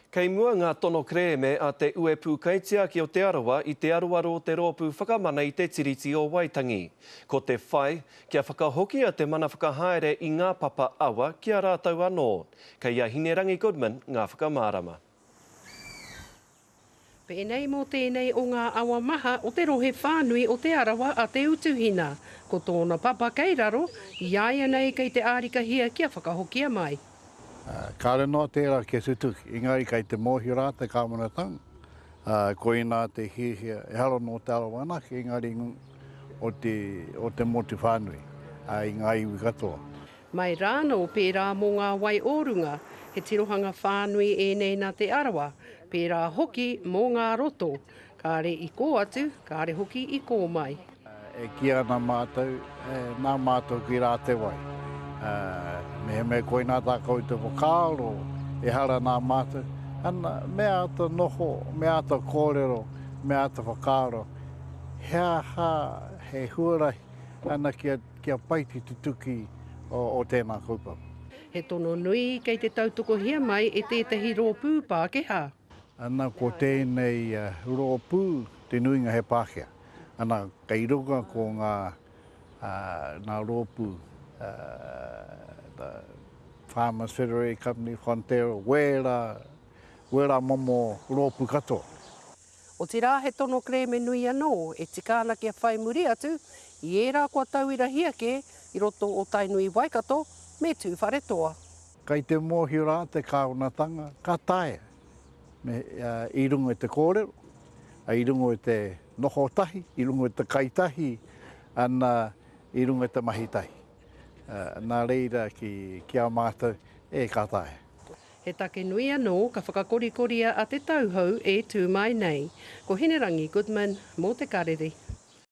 Kei mua ngā tono kreme a te uepu kaitia ki o te arawa I te aruaro te rōpū whakamana I te tiriti o Waitangi. Ko te whai, kia whakahoki a te mana whakahaere I ngā papa awa kia rātau anō. Kei a Hinerangi Goodman, ngā whakamārama. Pēnei mō tēnei o ngā awa maha o te rohe whānui o te arawa a te utuhina. Ko tōna papa kei raro, iaia nei kei te ārikahia kia whakahokia mai. Kāre noa tērā ke sutuki, engari kei te mōhira te kāmanatanga. Ko ina te hihia e haro no te arawana, engari o te moti whānui, I ngā iwi katoa. Mai rāno pērā mō ngā wai ōrunga, he tirohanga whānui e nei nā te arawa, pērā hoki mō ngā roto. Kāre I kō atu, kāre hoki I kō mai. E kia nā mātou ki rā te wai. Me koe nā tākau te whakaaro, e hara nā mātou. Ana mea ata noho, mea ata kōrero, mea ata whakaaro. He huarahi, ana kia paiti tutuki o tēnā kaupapa. He tono nui kei te tautoko hia mai e tētahi rōpū Pākehā. Ana ko tēnei rōpū te nuinga he Pākehā. Ana kei runga ko ngā rōpū the Farmers Federated Company, Fonterra, wera momo rōpū katoa. O te rā he tono kreme nui anō, e tika ana kia whai muri atu, I ērā kua tauira hiake, I roto o Tainui Waikato, me tūwhare toa. Kei te mōhira te kāwanatanga, ka tae. I rungo te kōrero, I rungo te noho tahi, I rungo te kaitahi, ana I rungo te mahitahi. Nā reira ki a mātou e ka tae. He take nui anō ka whakakorikoria a te tauhou e tū mai nei. Ko Hinerangi Goodman, mō te karere.